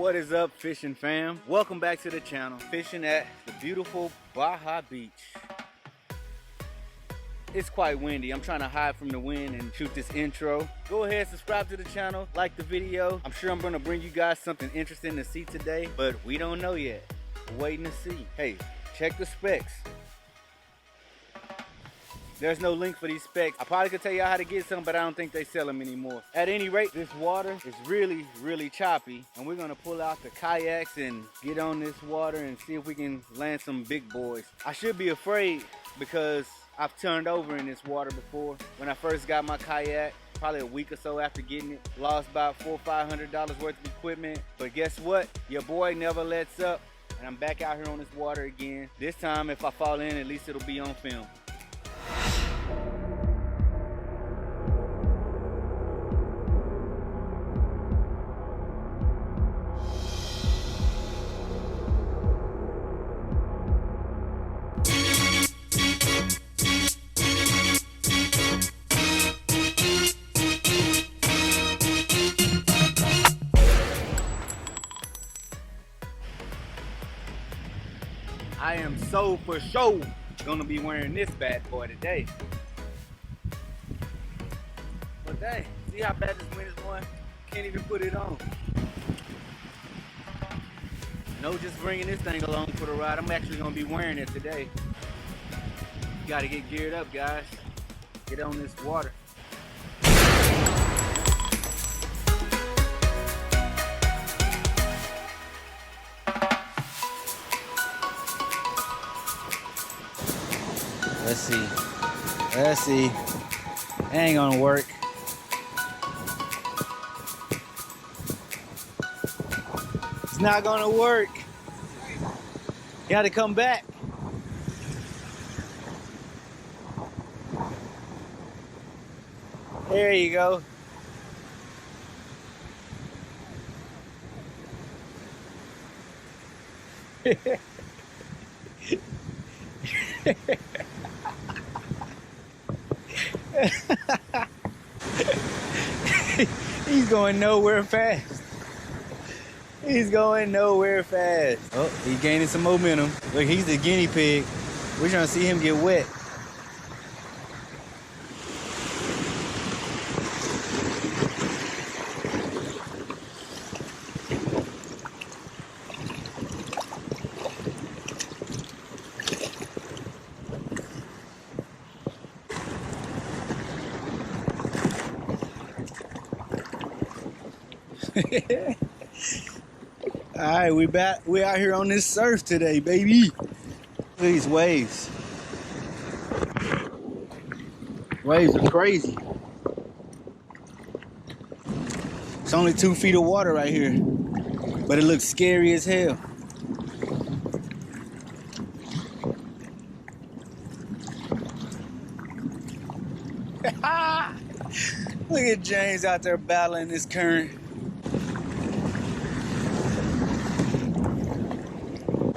What is up, fishing fam? Welcome back to the channel. Fishing at the beautiful Baja Beach. It's quite windy. I'm trying to hide from the wind and shoot this intro. Go ahead, subscribe to the channel, like the video. I'm sure I'm gonna bring you guys something interesting to see today, but we don't know yet. We're waiting to see. Hey, check the specs. There's no link for these specs. I probably could tell y'all how to get some, but I don't think they sell them anymore. At any rate, this water is really choppy, and we're gonna pull out the kayaks and get on this water and see if we can land some big boys. I should be afraid because I've turned over in this water before. When I first got my kayak, probably a week or so after getting it, lost about $400 or $500 worth of equipment. But guess what? Your boy never lets up, and I'm back out here on this water again. This time, if I fall in, at least it'll be on film. I am so for sure gonna be wearing this bad boy today. But dang, see how bad this wind is blowing? Can't even put it on. No, just bringing this thing along for the ride. I'm actually gonna be wearing it today. You gotta get geared up, guys. Get on this water. Let's see. It ain't gonna work. It's not gonna work. You gotta come back. There you go. He's going nowhere fast. He's going nowhere fast. Oh, he's gaining some momentum. Look, he's the guinea pig. We're trying to see him get wet. All right, we back. We out here on this surf today, baby. Look at these waves. Waves are crazy. It's only 2 feet of water right here, but it looks scary as hell. Look at James out there battling this current.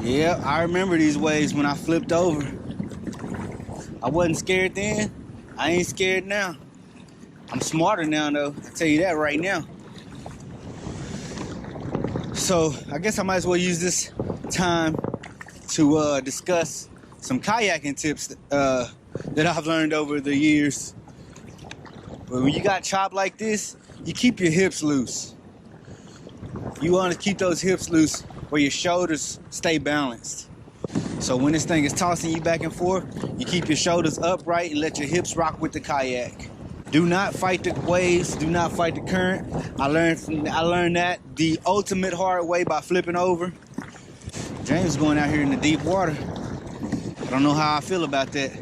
Yeah, I remember these waves when I flipped over. I wasn't scared then. I ain't scared now. I'm smarter now, though. I tell you that right now. So I guess I might as well use this time to discuss some kayaking tips that I've learned over the years. But when you got chop like this, you keep your hips loose. You want to keep those hips loose where your shoulders stay balanced. So when this thing is tossing you back and forth, you keep your shoulders upright and let your hips rock with the kayak. Do not fight the waves, do not fight the current. I learned that the ultimate hard way by flipping over. James is going out here in the deep water. I don't know how I feel about that.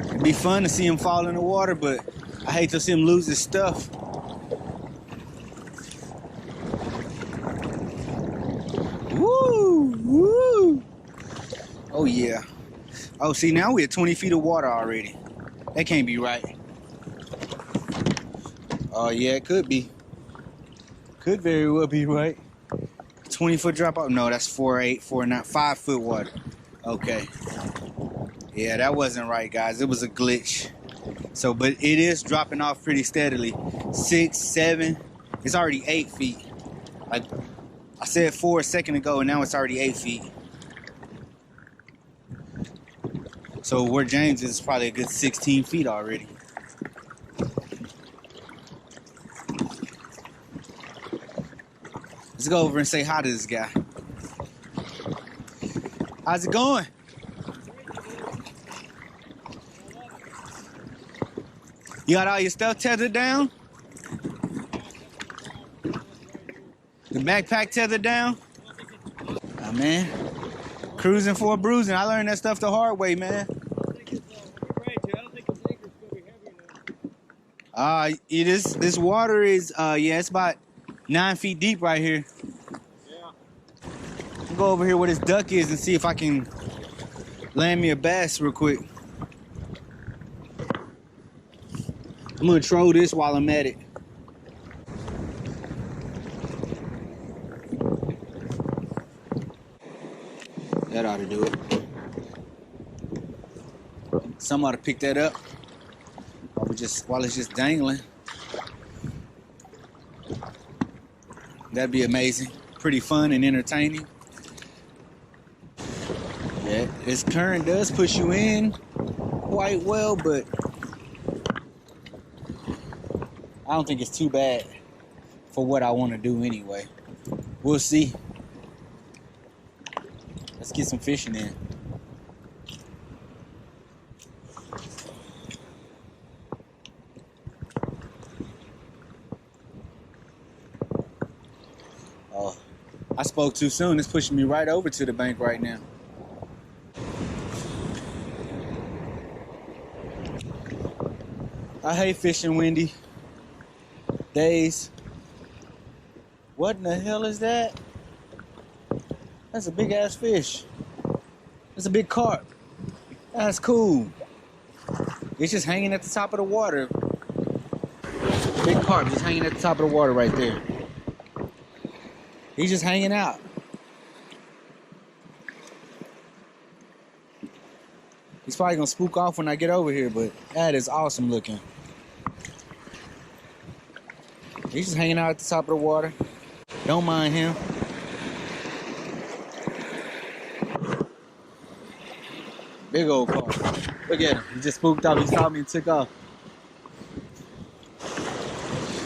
It'd be fun to see him fall in the water, but I hate to see him lose his stuff. Woo! Woo! Oh yeah. Oh, see, now we're at 20 feet of water already. That can't be right. Oh yeah, it could be. Could very well be right. 20-foot drop off? No, that's 4.8, 4.9, 5 foot water. Okay. Yeah, that wasn't right, guys. It was a glitch. So, but it is dropping off pretty steadily. 6, 7. It's already 8 feet. Like, I said 4 a second ago, and now it's already 8 feet. So where James is probably a good 16 feet already. Let's go over and say hi to this guy. How's it going? You got all your stuff tethered down? The backpack tethered down? Oh, man. Cruising for a bruising. I learned that stuff the hard way, man. This water is, yeah, it's about 9 feet deep right here. Yeah. I'll go over here where this duck is and see if I can land me a bass real quick. I'm gonna troll this while I'm at it. That ought to do it. Some ought to pick that up while it's just dangling. That'd be amazing. Pretty fun and entertaining. Yeah, this current does push you in quite well, but I don't think it's too bad for what I want to do anyway. We'll see. Let's get some fishing in. Oh, I spoke too soon. It's pushing me right over to the bank right now. I hate fishing windy days. What in the hell is that? That's a big ass fish. That's a big carp. That's cool. It's just hanging at the top of the water. Big carp just hanging at the top of the water right there. He's just hanging out. He's probably gonna spook off when I get over here, but that is awesome looking. He's just hanging out at the top of the water. Don't mind him. Big old car. Look at him. He just spooked off. He saw me and took off.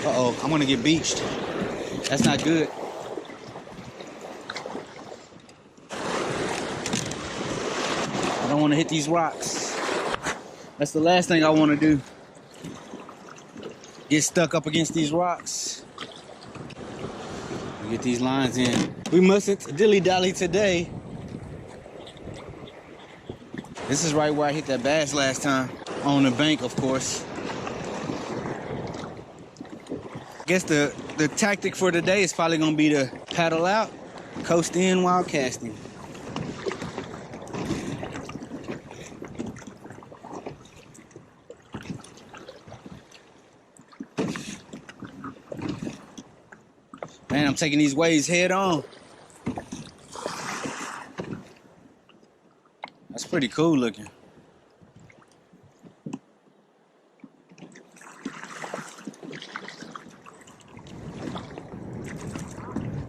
Uh-oh. I'm gonna get beached. That's not good. I don't want to hit these rocks. That's the last thing I want to do. Get stuck up against these rocks. Get these lines in. We mustn't dilly-dally today. This is right where I hit that bass last time. On the bank, of course. I guess the tactic for today is probably going to be to paddle out, coast in while casting. Man, I'm taking these waves head on. That's pretty cool looking.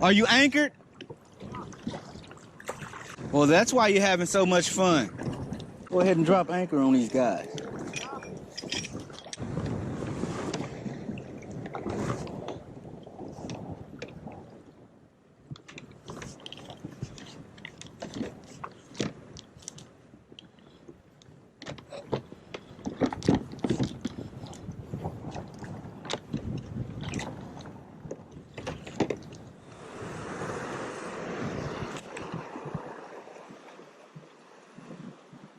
Are you anchored? Well, that's why you're having so much fun. Go ahead and drop anchor on these guys.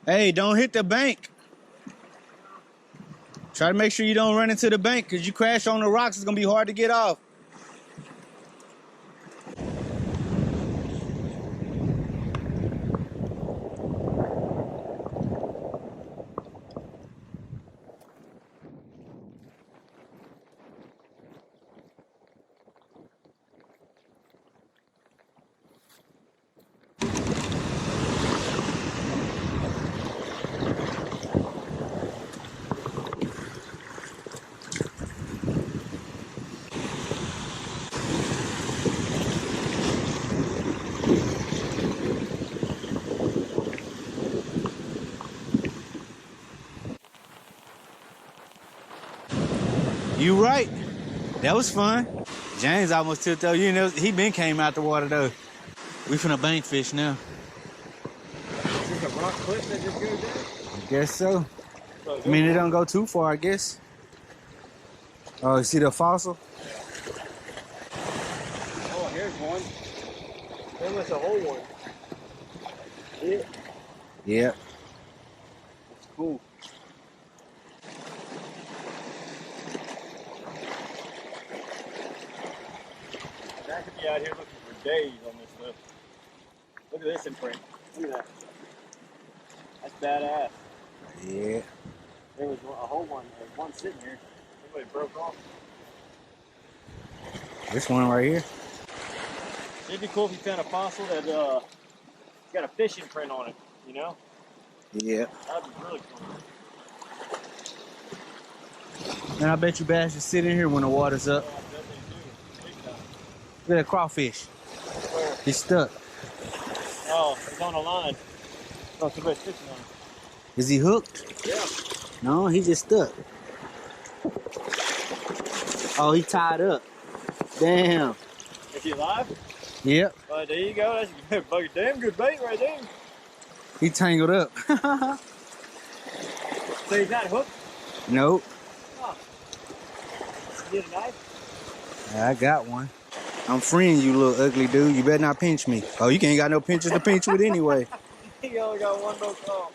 Hey, don't hit the bank. Try to make sure you don't run into the bank, because you crash on the rocks, it's going to be hard to get off. You right. That was fun. James almost tipped over. You know, he been came out the water though. We finna bank fish now. Is this a rock cliff that just goes down? I guess so. I mean, it don't go too far, I guess. Oh, you see the fossil? Oh, here's one. There was a whole one. Yeah. Yep. That's cool. I could be out here looking for days on this stuff. Look at this imprint. Look at that. That's badass. Yeah. There was a whole one. There was one sitting here. Somebody broke off. This one right here. It'd be cool if you found a fossil that got a fish imprint on it, you know? Yeah. That'd be really cool. And I bet you bass just sit in here when the water's up. Yeah, I bet they do. Big time. Look at that crawfish. Where? He's stuck. Oh, it's on a line. Oh, somebody's fishing on it. Is he hooked? Yeah. No, he just stuck. Oh, he tied up. Damn. Is he alive? Yep. There you go. That's a damn good bait right there. He tangled up. So he's not hooked? Nope. Oh. You get a knife? I got one. I'm freeing you, little ugly dude. You better not pinch me. Oh, you ain't got no pinches to pinch with anyway. He only got one little claw.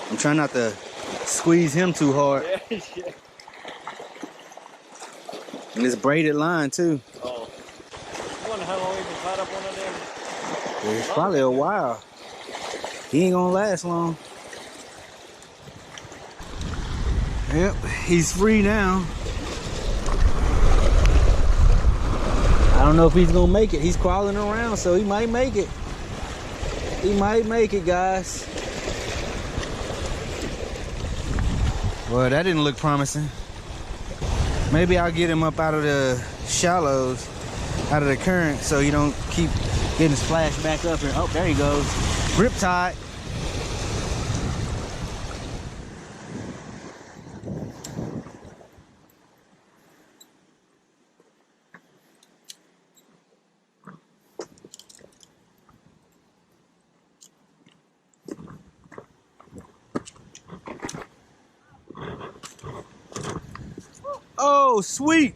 I'm trying not to squeeze him too hard. Yeah, yeah. And it's braided line too. Oh. I wonder how long he's been tied up on that It's probably a while. He ain't gonna last long. Yep, he's free now. I don't know if he's gonna make it. He's crawling around, so he might make it. He might make it, guys. Well, that didn't look promising. Maybe I'll get him up out of the shallows, out of the current, so you don't keep getting splashed back up here. Oh, there he goes. Grip tied. Oh, sweet.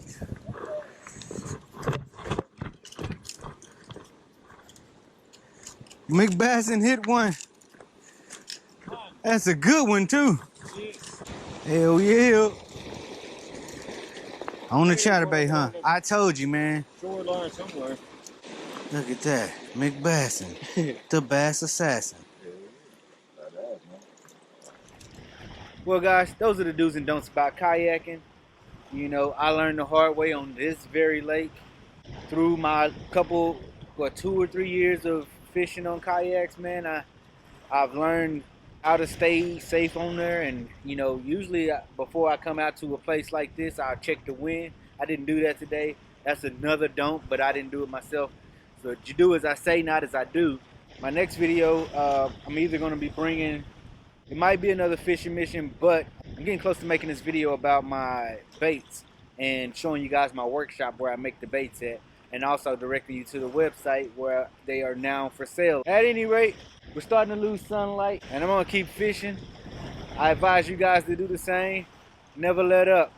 McBassin hit one. That's a good one too. Hell yeah. On the chatterbait, huh? I told you, man. Shoreline somewhere. Look at that. McBassin, the bass assassin. Well, guys, those are the do's and don'ts about kayaking. You know, I learned the hard way on this very lake through my 2 or 3 years of fishing on kayaks, man. I've learned how to stay safe on there, and you know, usually before I come out to a place like this, I'll check the wind. I didn't do that today. That's another don't, but I didn't do it myself. So you do as I say, not as I do. My next video, I'm either going to be bringing, it might be another fishing mission, but I'm getting close to making this video about my baits and showing you guys my workshop where I make the baits at, and also directing you to the website where they are now for sale. At any rate, we're starting to lose sunlight, and I'm going to keep fishing. I advise you guys to do the same. Never let up.